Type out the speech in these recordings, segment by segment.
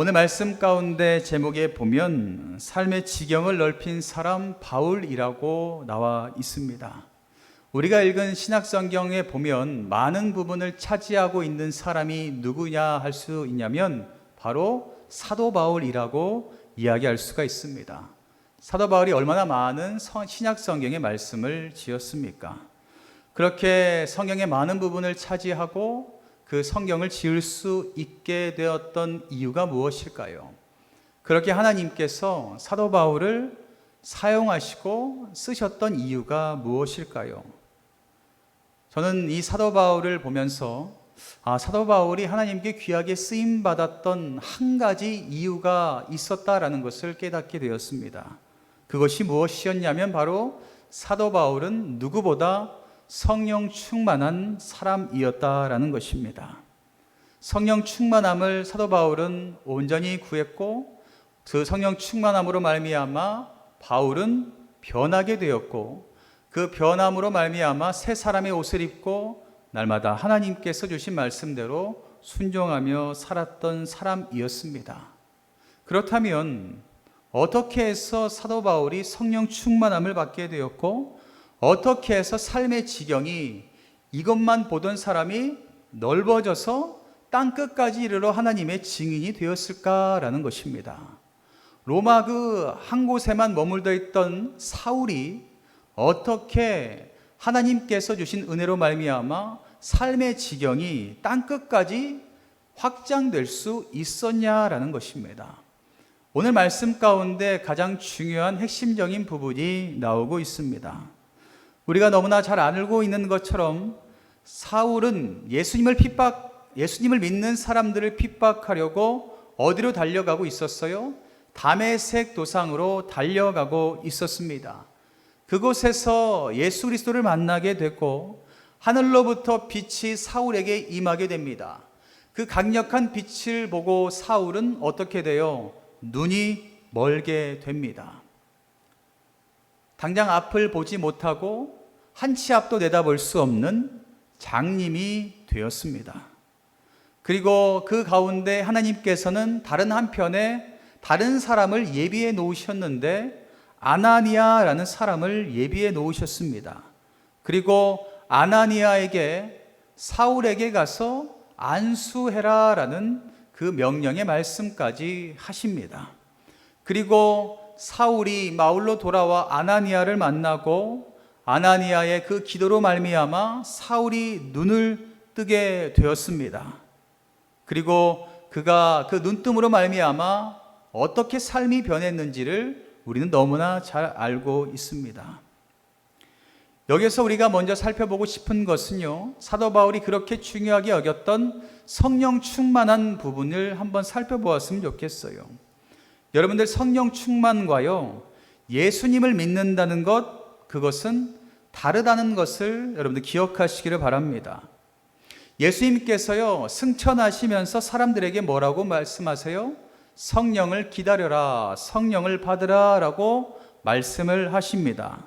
오늘 말씀 가운데 제목에 보면 삶의 지경을 넓힌 사람 바울이라고 나와 있습니다. 우리가 읽은 신약성경에 보면 많은 부분을 차지하고 있는 사람이 누구냐 할 수 있냐면 바로 사도 바울이라고 이야기할 수가 있습니다. 사도 바울이 얼마나 많은 신약성경의 말씀을 지었습니까? 그렇게 성경의 많은 부분을 차지하고 그 성경을 지을 수 있게 되었던 이유가 무엇일까요? 그렇게 하나님께서 사도 바울을 사용하시고 쓰셨던 이유가 무엇일까요? 저는 이 사도 바울을 보면서 사도 바울이 하나님께 귀하게 쓰임받았던 한 가지 이유가 있었다라는 것을 깨닫게 되었습니다. 그것이 무엇이었냐면 바로 사도 바울은 누구보다 성령 충만한 사람이었다라는 것입니다. 성령 충만함을 사도 바울은 온전히 구했고 그 성령 충만함으로 말미암아 바울은 변하게 되었고 그 변함으로 말미암아 새 사람의 옷을 입고 날마다 하나님께서 주신 말씀대로 순종하며 살았던 사람이었습니다. 그렇다면 어떻게 해서 사도 바울이 성령 충만함을 받게 되었고 어떻게 해서 삶의 지경이 이것만 보던 사람이 넓어져서 땅끝까지 이르러 하나님의 증인이 되었을까라는 것입니다. 로마 그 한 곳에만 머물러 있던 사울이 어떻게 하나님께서 주신 은혜로 말미암아 삶의 지경이 땅끝까지 확장될 수 있었냐라는 것입니다. 오늘 말씀 가운데 가장 중요한 핵심적인 부분이 나오고 있습니다. 우리가 너무나 잘 알고 있는 것처럼 사울은 예수님을 믿는 사람들을 핍박하려고 어디로 달려가고 있었어요? 다메섹 도상으로 달려가고 있었습니다. 그곳에서 예수 그리스도를 만나게 됐고 하늘로부터 빛이 사울에게 임하게 됩니다. 그 강력한 빛을 보고 사울은 어떻게 돼요? 눈이 멀게 됩니다. 당장 앞을 보지 못하고 한 치 앞도 내다볼 수 없는 장님이 되었습니다. 그리고 그 가운데 하나님께서는 다른 한편에 다른 사람을 예비해 놓으셨는데 아나니아라는 사람을 예비해 놓으셨습니다. 그리고 아나니아에게 사울에게 가서 안수해라라는 그 명령의 말씀까지 하십니다. 그리고 사울이 마을로 돌아와 아나니아를 만나고 아나니아의 그 기도로 말미암아 사울이 눈을 뜨게 되었습니다. 그리고 그가 그 눈뜸으로 말미암아 어떻게 삶이 변했는지를 우리는 너무나 잘 알고 있습니다. 여기서 우리가 먼저 살펴보고 싶은 것은요, 사도 바울이 그렇게 중요하게 여겼던 성령 충만한 부분을 한번 살펴보았으면 좋겠어요. 여러분들 성령 충만과요 예수님을 믿는다는 것, 그것은 다르다는 것을 여러분들 기억하시기를 바랍니다. 예수님께서요 승천하시면서 사람들에게 뭐라고 말씀하세요? 성령을 기다려라, 성령을 받으라 라고 말씀을 하십니다.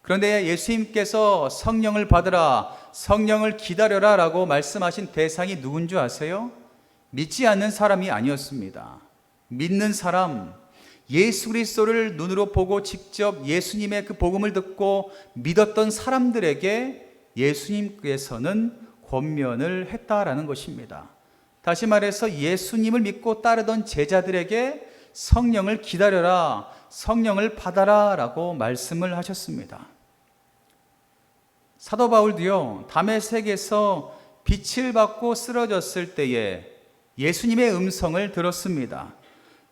그런데 예수님께서 성령을 받으라, 성령을 기다려라 라고 말씀하신 대상이 누군 줄 아세요? 믿지 않는 사람이 아니었습니다. 믿는 사람, 예수 그리스도를 눈으로 보고 직접 예수님의 그 복음을 듣고 믿었던 사람들에게 예수님께서는 권면을 했다라는 것입니다. 다시 말해서 예수님을 믿고 따르던 제자들에게 성령을 기다려라, 성령을 받아라 라고 말씀을 하셨습니다. 사도 바울도요 다메섹에서 빛을 받고 쓰러졌을 때에 예수님의 음성을 들었습니다.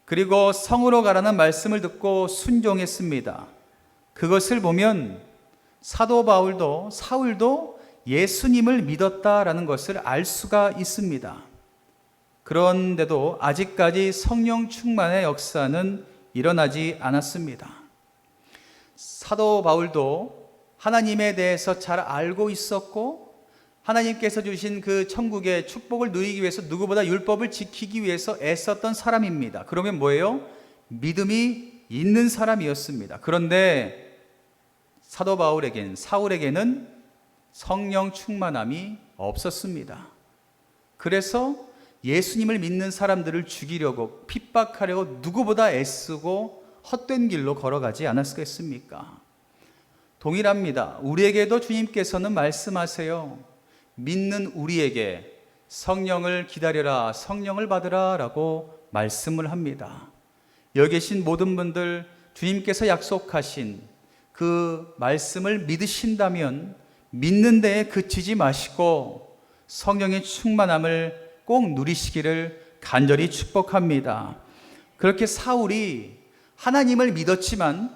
그리고 성으로 가라는 말씀을 듣고 순종했습니다. 그것을 보면 사도 바울도 사울도 예수님을 믿었다라는 것을 알 수가 있습니다. 그런데도 아직까지 성령 충만의 역사는 일어나지 않았습니다. 사도 바울도 하나님에 대해서 잘 알고 있었고 하나님께서 주신 그 천국의 축복을 누리기 위해서 누구보다 율법을 지키기 위해서 애썼던 사람입니다. 그러면 뭐예요? 믿음이 있는 사람이었습니다. 그런데 사도 사울에게는 성령 충만함이 없었습니다. 그래서 예수님을 믿는 사람들을 죽이려고 핍박하려고 누구보다 애쓰고 헛된 길로 걸어가지 않았겠습니까? 동일합니다. 우리에게도 주님께서는 말씀하세요. 믿는 우리에게 성령을 기다려라, 성령을 받으라 라고 말씀을 합니다. 여기 계신 모든 분들, 주님께서 약속하신 그 말씀을 믿으신다면 믿는 데에 그치지 마시고 성령의 충만함을 꼭 누리시기를 간절히 축복합니다. 그렇게 사울이 하나님을 믿었지만,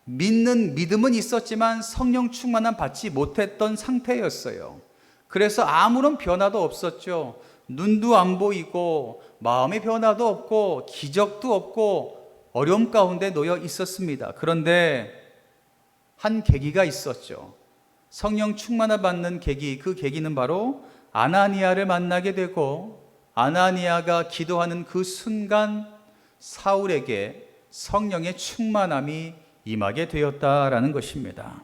믿는 믿음은 있었지만 성령 충만함 받지 못했던 상태였어요. 그래서 아무런 변화도 없었죠. 눈도 안 보이고 마음의 변화도 없고 기적도 없고 어려움 가운데 놓여 있었습니다. 그런데 한 계기가 있었죠. 성령 충만함 받는 계기, 그 계기는 바로 아나니아를 만나게 되고, 아나니아가 기도하는 그 순간 사울에게 성령의 충만함이 임하게 되었다라는 것입니다.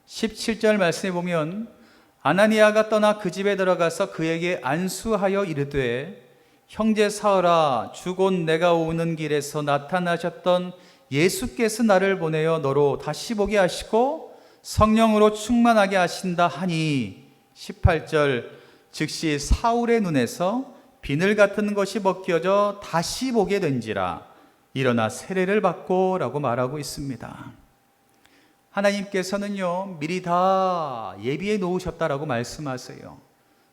17절 말씀에 보면 아나니아가 떠나 그 집에 들어가서 그에게 안수하여 이르되, 형제 사울아, 주 곧 내가 오는 길에서 나타나셨던 예수께서 나를 보내어 너로 다시 보게 하시고 성령으로 충만하게 하신다 하니, 18절 즉시 사울의 눈에서 비늘 같은 것이 벗겨져 다시 보게 된지라 일어나 세례를 받고 라고 말하고 있습니다. 하나님께서는요, 미리 다 예비해 놓으셨다라고 말씀하세요.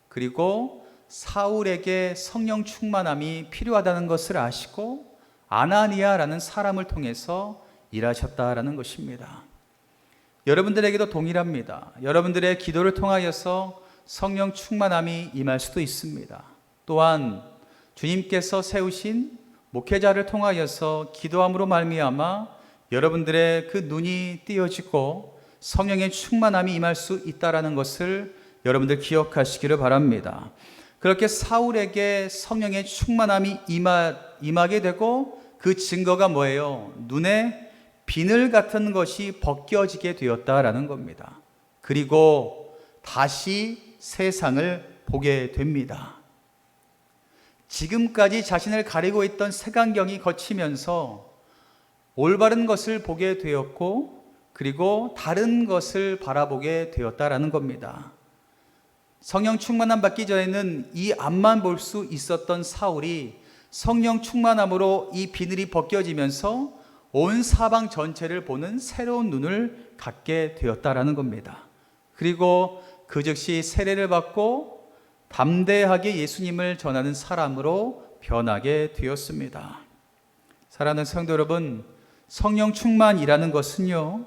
그리고 사울에게 성령 충만함이 필요하다는 것을 아시고 아나니아라는 사람을 통해서 일하셨다라는 것입니다. 여러분들에게도 동일합니다. 여러분들의 기도를 통하여서 성령 충만함이 임할 수도 있습니다. 또한 주님께서 세우신 목회자를 통하여서 기도함으로 말미암아 여러분들의 그 눈이 띄어지고 성령의 충만함이 임할 수 있다는 것을 여러분들 기억하시기를 바랍니다. 그렇게 사울에게 성령의 충만함이 임하게 되고, 그 증거가 뭐예요? 눈에 비늘 같은 것이 벗겨지게 되었다라는 겁니다. 그리고 다시 세상을 보게 됩니다. 지금까지 자신을 가리고 있던 색안경이 걷히면서 올바른 것을 보게 되었고, 그리고 다른 것을 바라보게 되었다라는 겁니다. 성령 충만함 받기 전에는 이 앞만 볼 수 있었던 사울이 성령 충만함으로 이 비늘이 벗겨지면서 온 사방 전체를 보는 새로운 눈을 갖게 되었다라는 겁니다. 그리고 그 즉시 세례를 받고 담대하게 예수님을 전하는 사람으로 변하게 되었습니다. 사랑하는 성도 여러분, 성령 충만이라는 것은요,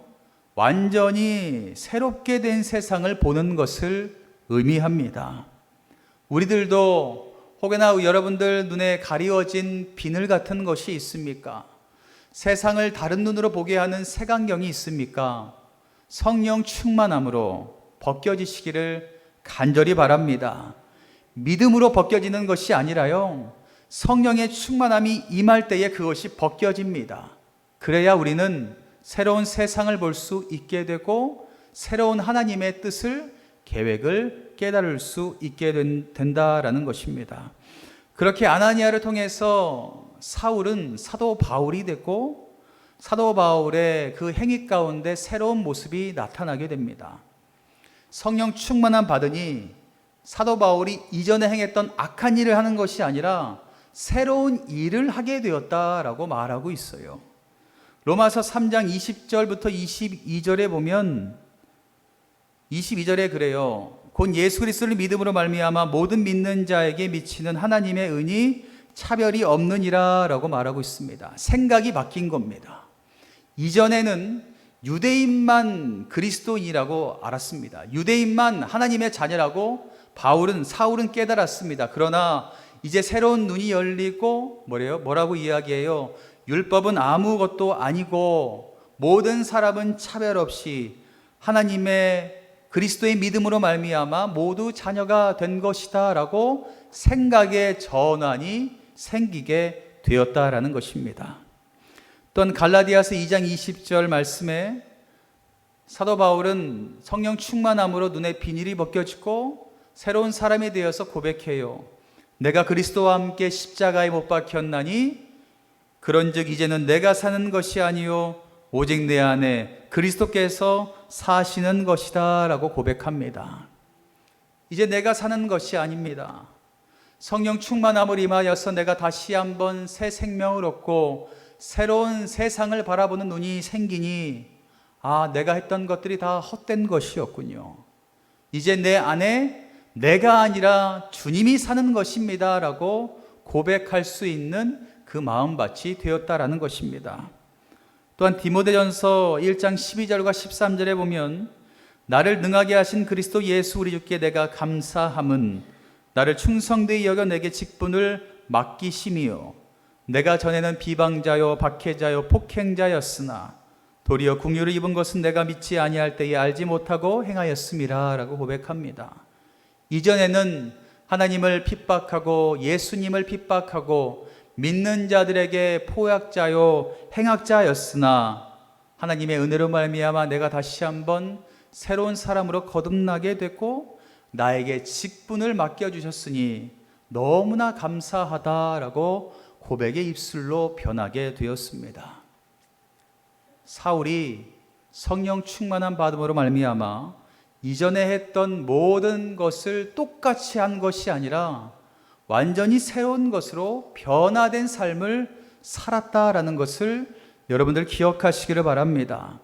완전히 새롭게 된 세상을 보는 것을 의미합니다. 우리들도 혹여나 여러분들 눈에 가리워진 비늘 같은 것이 있습니까? 세상을 다른 눈으로 보게 하는 색안경이 있습니까? 성령 충만함으로 벗겨지시기를 간절히 바랍니다. 믿음으로 벗겨지는 것이 아니라요, 성령의 충만함이 임할 때에 그것이 벗겨집니다. 그래야 우리는 새로운 세상을 볼 수 있게 되고 새로운 하나님의 뜻을, 계획을 깨달을 수 있게 된다라는 것입니다. 그렇게 아나니아를 통해서 사울은 사도 바울이 됐고, 사도 바울의 그 행위 가운데 새로운 모습이 나타나게 됩니다. 성령 충만함 받으니 사도 바울이 이전에 행했던 악한 일을 하는 것이 아니라 새로운 일을 하게 되었다라고 말하고 있어요. 로마서 3장 20절부터 22절에 보면, 22절에 그래요. 곧 예수 그리스도를 믿음으로 말미암아 모든 믿는 자에게 미치는 하나님의 은이 차별이 없느니라 라고 말하고 있습니다. 생각이 바뀐 겁니다. 이전에는 유대인만 그리스도인이라고 알았습니다. 유대인만 하나님의 자녀라고 사울은 깨달았습니다. 그러나 이제 새로운 눈이 열리고 뭐라고 이야기해요? 율법은 아무것도 아니고 모든 사람은 차별 없이 하나님의 그리스도의 믿음으로 말미암아 모두 자녀가 된 것이다 라고 생각의 전환이 생기게 되었다라는 것입니다. 또한 갈라디아서 2장 20절 말씀에 사도 바울은 성령 충만함으로 눈에 비닐이 벗겨지고 새로운 사람이 되어서 고백해요. 내가 그리스도와 함께 십자가에 못 박혔나니 그런즉 이제는 내가 사는 것이 아니요 오직 내 안에 그리스도께서 사시는 것이다 라고 고백합니다. 이제 내가 사는 것이 아닙니다. 성령 충만함을 임하여서 내가 다시 한번 새 생명을 얻고 새로운 세상을 바라보는 눈이 생기니 내가 했던 것들이 다 헛된 것이었군요. 이제 내 안에 내가 아니라 주님이 사는 것입니다 라고 고백할 수 있는 그 마음밭이 되었다라는 것입니다. 또한 디모데전서 1장 12절과 13절에 보면 나를 능하게 하신 그리스도 예수 우리 주께 내가 감사함은 나를 충성되이 여겨 내게 직분을 맡기심이요 내가 전에는 비방자요 박해자요 폭행자였으나 도리어 긍휼을 입은 것은 내가 믿지 아니할 때에 알지 못하고 행하였음이라 라고 고백합니다. 이전에는 하나님을 핍박하고 예수님을 핍박하고 믿는 자들에게 포약자요 행악자였으나 하나님의 은혜로 말미암아 내가 다시 한번 새로운 사람으로 거듭나게 됐고 나에게 직분을 맡겨주셨으니 너무나 감사하다라고 고백의 입술로 변하게 되었습니다. 사울이 성령 충만한 받음으로 말미암아 이전에 했던 모든 것을 똑같이 한 것이 아니라 완전히 새로운 것으로 변화된 삶을 살았다라는 것을 여러분들 기억하시기를 바랍니다.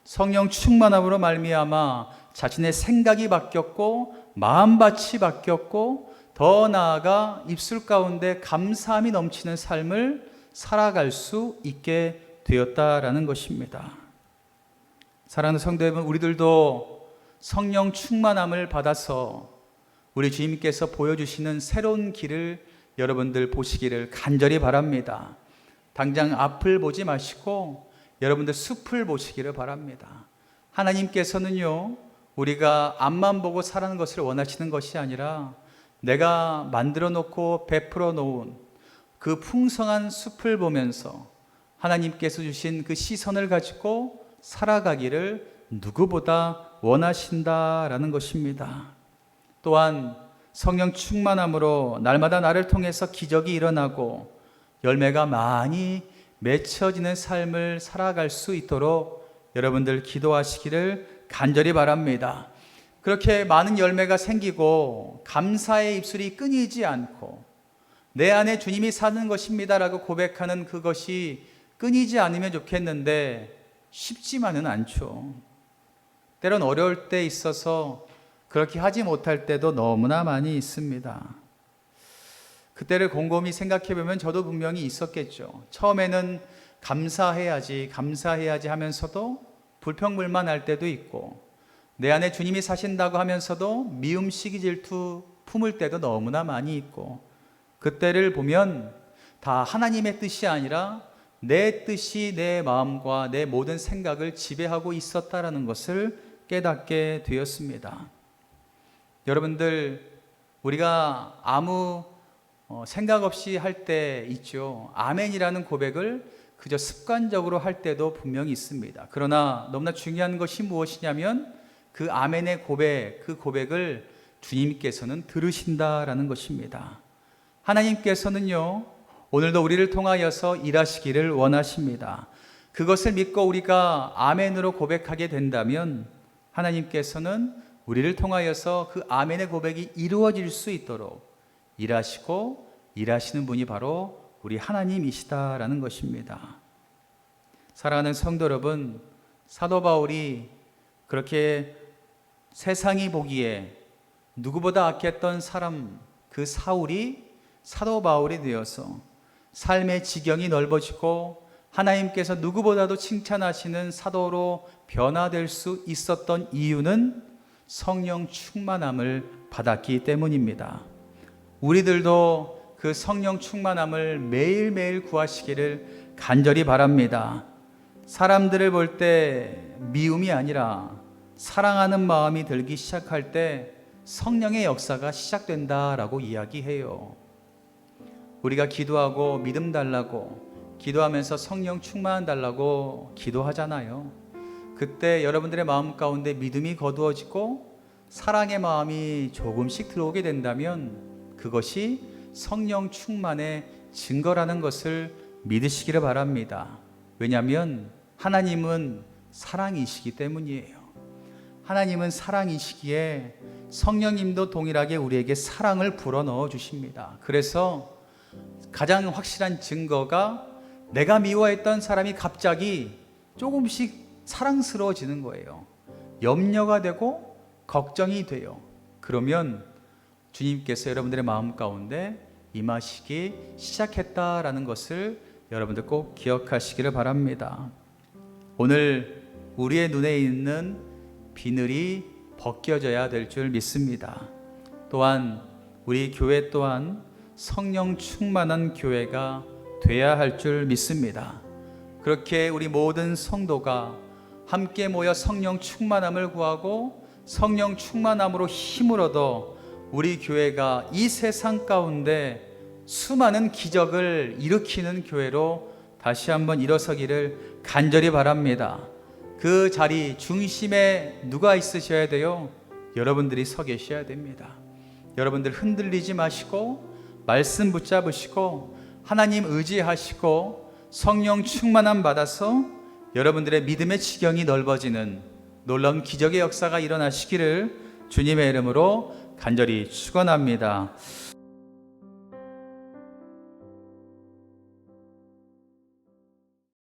성령 충만함으로 말미암아 자신의 생각이 바뀌었고 마음밭이 바뀌었고 더 나아가 입술 가운데 감사함이 넘치는 삶을 살아갈 수 있게 되었다라는 것입니다. 사랑하는 성도 여러분, 우리들도 성령 충만함을 받아서 우리 주님께서 보여주시는 새로운 길을 여러분들 보시기를 간절히 바랍니다. 당장 앞을 보지 마시고 여러분들 숲을 보시기를 바랍니다. 하나님께서는요, 우리가 앞만 보고 살아가는 것을 원하시는 것이 아니라 내가 만들어 놓고 베풀어 놓은 그 풍성한 숲을 보면서 하나님께서 주신 그 시선을 가지고 살아가기를 누구보다 원하신다라는 것입니다. 또한 성령 충만함으로 날마다 나를 통해서 기적이 일어나고 열매가 많이 맺혀지는 삶을 살아갈 수 있도록 여러분들 기도하시기를 간절히 바랍니다. 그렇게 많은 열매가 생기고 감사의 입술이 끊이지 않고 내 안에 주님이 사는 것입니다라고 고백하는 그것이 끊이지 않으면 좋겠는데 쉽지만은 않죠. 때론 어려울 때 있어서 그렇게 하지 못할 때도 너무나 많이 있습니다. 그때를 곰곰이 생각해 보면 저도 분명히 있었겠죠. 처음에는 감사해야지 하면서도 불평불만 할 때도 있고 내 안에 주님이 사신다고 하면서도 미움, 시기, 질투 품을 때도 너무나 많이 있고 그때를 보면 다 하나님의 뜻이 아니라 내 뜻이 내 마음과 내 모든 생각을 지배하고 있었다라는 것을 깨닫게 되었습니다. 여러분들, 우리가 아무 생각 없이 할 때 있죠. 아멘이라는 고백을 그저 습관적으로 할 때도 분명히 있습니다. 그러나 너무나 중요한 것이 무엇이냐면 그 아멘의 고백, 그 고백을 주님께서는 들으신다라는 것입니다. 하나님께서는요, 오늘도 우리를 통하여서 일하시기를 원하십니다. 그것을 믿고 우리가 아멘으로 고백하게 된다면 하나님께서는 우리를 통하여서 그 아멘의 고백이 이루어질 수 있도록 일하시고 일하시는 분이 바로 우리 하나님이시다라는 것입니다. 사랑하는 성도 여러분, 사도 바울이 그렇게 세상이 보기에 누구보다 악했던 사람, 그 사울이 사도 바울이 되어서 삶의 지경이 넓어지고 하나님께서 누구보다도 칭찬하시는 사도로 변화될 수 있었던 이유는 성령 충만함을 받았기 때문입니다. 우리들도 그 성령 충만함을 매일매일 구하시기를 간절히 바랍니다. 사람들을 볼 때 미움이 아니라 사랑하는 마음이 들기 시작할 때 성령의 역사가 시작된다라고 이야기해요. 우리가 기도하고 믿음 달라고 기도하면서 성령 충만 달라고 기도하잖아요. 그때 여러분들의 마음 가운데 믿음이 거두어지고 사랑의 마음이 조금씩 들어오게 된다면 그것이 성령 충만의 증거라는 것을 믿으시기를 바랍니다. 왜냐하면 하나님은 사랑이시기 때문이에요. 하나님은 사랑이시기에 성령님도 동일하게 우리에게 사랑을 불어넣어 주십니다. 그래서 가장 확실한 증거가 내가 미워했던 사람이 갑자기 조금씩 사랑스러워지는 거예요. 염려가 되고 걱정이 돼요. 그러면 주님께서 여러분들의 마음 가운데 임하시기 시작했다라는 것을 여러분들 꼭 기억하시기를 바랍니다. 오늘 우리의 눈에 있는 비늘이 벗겨져야 될 줄 믿습니다. 또한 우리 교회 또한 성령 충만한 교회가 돼야 할 줄 믿습니다. 그렇게 우리 모든 성도가 함께 모여 성령 충만함을 구하고 성령 충만함으로 힘을 얻어 우리 교회가 이 세상 가운데 수많은 기적을 일으키는 교회로 다시 한번 일어서기를 간절히 바랍니다. 그 자리 중심에 누가 있으셔야 돼요? 여러분들이 서 계셔야 됩니다. 여러분들 흔들리지 마시고 말씀 붙잡으시고 하나님 의지하시고 성령 충만함 받아서 여러분들의 믿음의 지경이 넓어지는 놀라운 기적의 역사가 일어나시기를 주님의 이름으로 간절히 축원합니다.